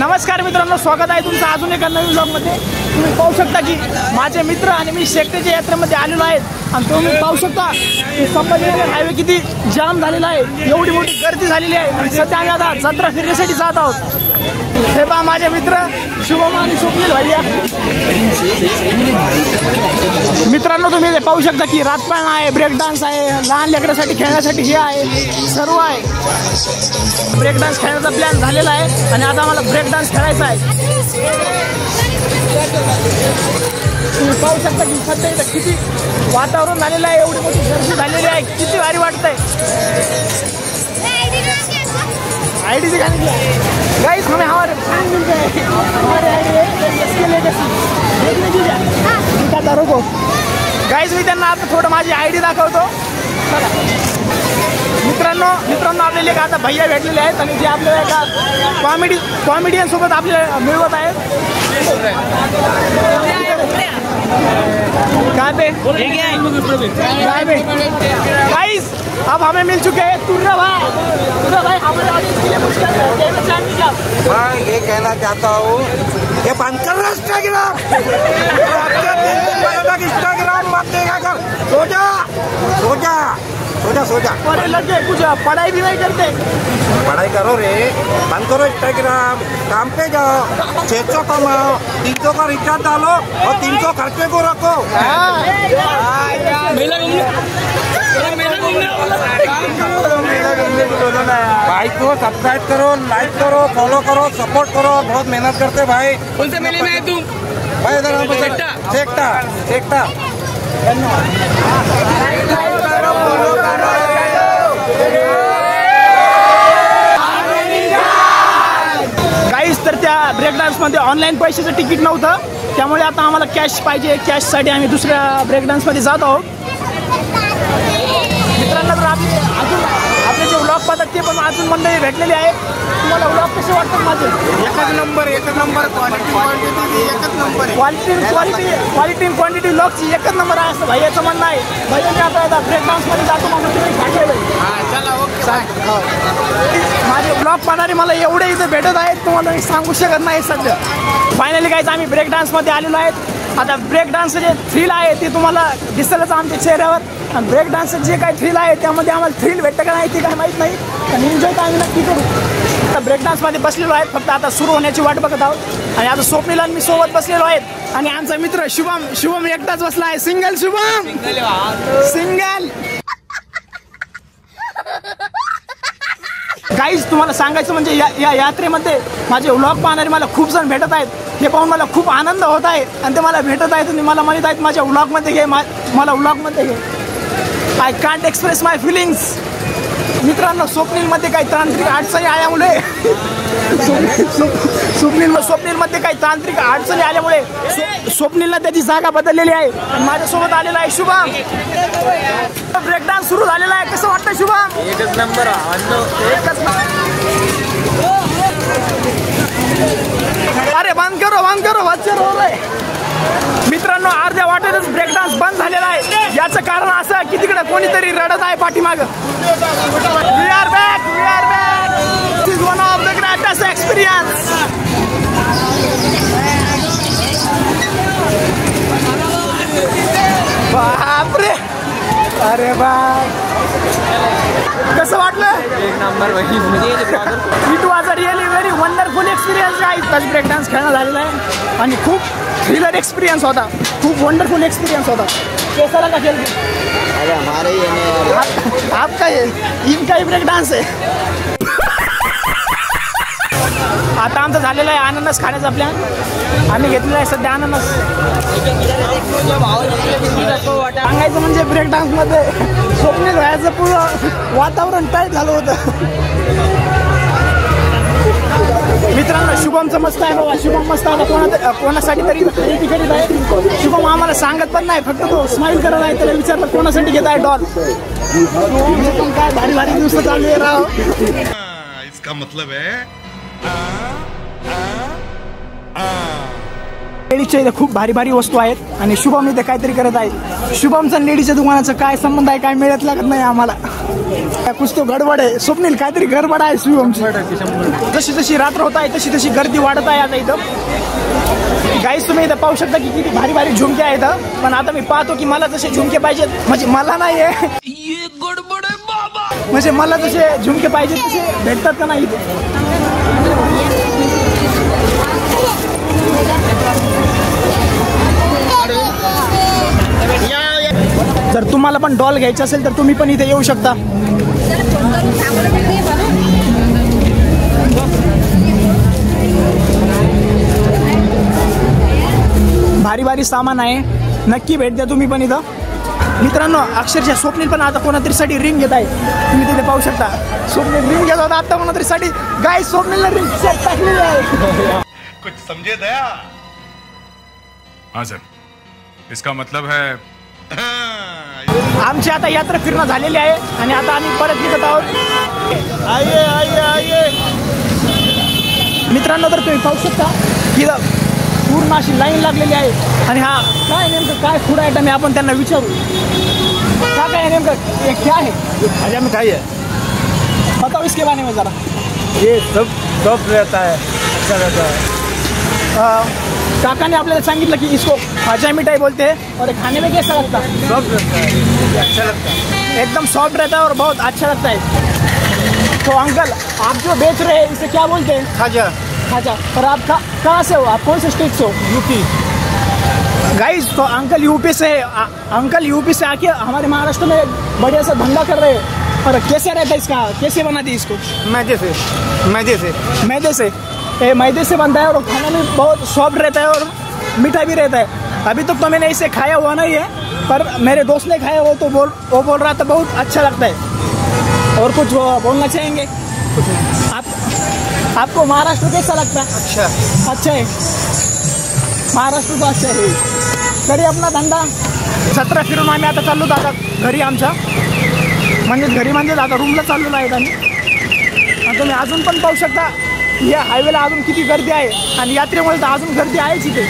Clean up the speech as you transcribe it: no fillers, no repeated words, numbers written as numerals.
नमस्कार मित्रांनो, स्वागत आहे तुमचं अजून एका नवीन व्लॉगमध्ये। तुम्ही पाहू शकता की माझे मित्र आणि मी शेकटेच्या यात्रेमध्ये आलेलो आहेत आणि तुम्ही पाहू शकता की संभाजीनगर हायवे किती जाम झालेला आहे, एवढी मोठी गर्दी झालेली आहे आणि सध्या आम्ही आता जत्रा फिरण्यासाठी जात आहोत। हे पहा माझे मित्र शुभम आणि स्वप्नील भैया। मित्रांनो तुम्ही हे पाहू शकता की रातपाळणा आहे, ब्रेक डान्स आहे, लहान लेकरांसाठी खेळण्यासाठी हे आहे, सर्व आहे। ब्रेक डान्स खेळण्याचा प्लॅन झालेला आहे आणि आता आम्हाला ब्रेक डान्स खेळायचा आहे। तुम्ही पाहू शकता की सध्या इथं किती वातावरण झालेलं आहे, एवढी मोठी गर्दी झालेली आहे, किती भारी वाटतंय। आईडी से गाने गाइस हमें हमारे फ्रेंड मिल गए, हमारे आईडी है इसके लिए देखने दीजिए दिखाता रुको। गाइस मी त्यांना आता थोडं माझी आईडी दाखवतो। चला मित्रांनो आपल्याला एक आता भैया भेटलेले आहेत आणि जे आपल्याला एका कॉमेडियन सोबत आपल्याला मिळवत आहेत। काय पे गाइस अब हमें मिल चुके हैं तुर्रा भाई हमारे ऑडियंस के लिए कुछ कहना चाहेंगे क्या? मैं ये कहना चाहता हूँ, ये बंद कर रहा इंस्टाग्राम। इंस्टाग्राम मत देखा कर, सो जा। अरे लगे कुछ पढ़ाई भी नहीं करते? पढ़ाई करो रे, बंद करो इंस्टाग्राम, काम पे जाओ, 600 कमाओ, 300 का रिचार्ज डालो और 300 खर्चे को रखो। भाई को सब्सक्राइब करो, लाइक करो, फॉलो करो, सपोर्ट करो, बहुत मेहनत करते भाई। कौन से मेले में है तुम? भाई इधर सेक्टा। गाइस तर त्या ब्रेक डान्स मध्ये ऑनलाईन पैशाचं तिकीट नव्हतं, त्यामुळे आता आम्हाला कॅश पाहिजे। कॅशसाठी आम्ही दुसऱ्या ब्रेक डान्स मध्ये जात आहोत। मित्रांनो तर आपले जे व्लॉग पाहतात ते पण अजून मंडळी भेटलेली आहे। तुम्हाला व्लॉग कसे वाटतात माझे? एकच नंबर क्वालिटी क्वांटिटी व्लॉगची एकच नंबर आहे असं भैयाचं म्हणणं आहे। भैया मी आता ब्रेक डान्स मध्ये जातो म्हणून तुम्ही माझे व्लॉग पाहणारे मला एवढे इथे भेटत आहेत, तुम्हाला मी सांगू शकत नाही सध्या। फायनली गाइस आम्ही ब्रेक डान्स मध्ये आलेलो आहेत। आता ब्रेक डान्सचं जे थ्रिल आहे ते तुम्हाला दिसेलच आमच्या चेहऱ्यावर, आणि ब्रेक डान्सचं जे काही थ्रिल आहे त्यामध्ये आम्हाला थ्रिल भेटतं का नाही ते काही माहीत नाही, पण एन्जॉय तर आम्ही नक्की करू। आता ब्रेक डान्समध्ये बसलेलो आहेत, फक्त आता सुरू होण्याची वाट बघत आहोत। आणि आता स्वप्नील आणि मी सोबत बसलेलो आहेत आणि आमचा मित्र शुभम एकटाच बसला आहे। Single Shubham single. गाईज तुम्हाला सांगायचं म्हणजे या यात्रेमध्ये माझे व्लॉग पाहणारे मला खूप जण भेटत आहेत। हे पाहून मला खूप आनंद होत आहे आणि ते मला भेटत आहेत आणि मला म्हणत आहेत माझ्या व्लॉगमध्ये घे, मला व्लॉगमध्ये घे। I can't express my feelings. मित्रांनो स्वप्नीलमध्ये काही तांत्रिक अडचणी आल्यामुळे स्वप्नीलमध्ये काही तांत्रिक अडचणी आल्यामुळे स्वप्नीलला त्याची जागा बदललेली आहे आणि माझ्यासोबत आलेला आहे शुभम। ब्रेक डान्स सुरू झालेला आहे, कसं वाटतं शुभम? एकच नंबर अरे बंद करो बच्चे रो रहे। मित्रांनो अर्ध्या वाटेतच ब्रेक डान्स बंद झालेला आहे। याचं कारण असं की तिकडे कोणीतरी रडत आहे पाठीमाग। We are back this is one of the greatest experience. बापरे, अरे बाप कसं वाटलं? एक नंबर it was a really very wonderful experience guys. Touch break dance खेळणं झालेला आहे आणि खूप थ्रिलर एक्सपिरियन्स होता, खूप वंडरफुल एक्सपिरियन्स होता। कैसा लगा खेल? अरे हमारे ही आपका इनका ही ब्रेक डान्स आहे। आता आमचा झालेला आहे अननस खाण्याचा प्लॅन, आम्ही घेतलेला आहे सध्या अननस। सांगायचं म्हणजे ब्रेक डान्समध्ये स्वप्नील व्हायचं पूर्ण वातावरण टाईट झालं होतं। मित्रांनो शुभमचं मस्त आहे बाबा, शुभम मस्त आता कोणासाठी तरी खरेदी करीत आहे। शुभम आम्हाला सांगत पण नाही, फक्त तो स्माइल करत आहे। त्याला विचारलं कोणासाठी घेत आहे डॉल, काय भारी दिवस चालू आहे राव। इसका मतलब है लेडीजच्या इथे खूप भारी भारी वस्तू आहेत आणि शुभम इथे काहीतरी करत आहे. शुभमचं लेडीजच्या दुकानाचं काय संबंध आहे काय मिळत लागत नाही आम्हाला. कुछ तो गडबड आहे. स्वप्नील काहीतरी गडबड आहे शुभमची. जशी जशी रात्र होत आहे तशी तशी गर्दी वाढत आहे आता इथं. गाईस तुम्ही इथं पाहू शकता की किती भारी भारी झुमके आहेत. पण आता मी पाहतो की मला जसे झुमके पाहिजेत म्हणजे मला नाही आहे म्हणजे मला जसे झुमके पाहिजे तसे भेटतात का नाही जर तुम्हाला पण डॉल घ्यायचं असेल तर तुम्ही पण इथे येऊ शकता. भारी भारी सामान आहे. नक्की भेट द्या तुम्ही पण इथं. मित्रांनो अक्षरशः स्वप्नील पण आता कोणातरी साठी रिंग घेत आहे. तुम्ही तिथे पाहू शकता स्वप्नील रिंग घेत होता आता कोणातरी साठी. गाईस स्वप्नीलला रिंग सेट टाकलेली आहे. कुछ समझे दया? हाँ सर, इसका मतलब है आमची आता यात्रा फिरणं झालेली आहे आणि आता आम्ही परत निघत आहोत. आइए आइए आइए. मित्रांनो तर तुम्ही पाहू शकता की पूर्ण अशी लाईन लागलेली आहे. आणि हा काय नेमकं काय फूड आयटम आहे आपण त्यांना विचारू. काय आहे नेमकं हे क्या है? अच्छा मिठाई है. बताओ इसके बारे में जरा. ये सब रहता है. अच्छा रहता है. काका ने आपल्याला सांगितलं की इसको खाजा मिठाई बोलते हैं और खाने में कैसा लगता है? सॉफ्ट रहता है. अच्छा लगता है. एकदम सॉफ्ट रहता है और बहुत अच्छा लगता है. तो अंकल आप जो बेच रहे हैं इसे क्या बोलते हैं? खाजा. खाजा. और आप कहाँ से हो? आप कौन से स्टेट से हो? यूपी. गाइस तो अंकल यूपी से अंकल यूपी से आके हमारे महाराष्ट्र में बढ़िया सा धंधा कर रहे हैं. और कैसे रहता है इसका कैसे बनाती है इसको? मैदे से. मैदे से. मैदे से. मैदे से बनता है और खाना भी बहुत सॉफ्ट रहता है और मीठा भी रहता है. अभी तक तो मैंने इसे खाया हुआ नहीं है पर मेरे दोस्त ने खाया वो तो वो बोल रहा था बहुत अच्छा लगता है. और कुछ बोलना चाहेंगे? आपको महाराष्ट्र कैसा लगता है? अच्छा है. महाराष्ट्र तो अच्छा आहे. तरी आपला धंदा जत्रा फिरून आम्ही आता चाललो आता घरी आमच्या म्हणजे आता रूमला चाललेलो आहेत आम्ही. आणि तुम्ही अजून पण पाहू शकता या हायवेला अजून किती गर्दी आहे आणि यात्रेमुळे तर अजून गर्दी आहेच इथे.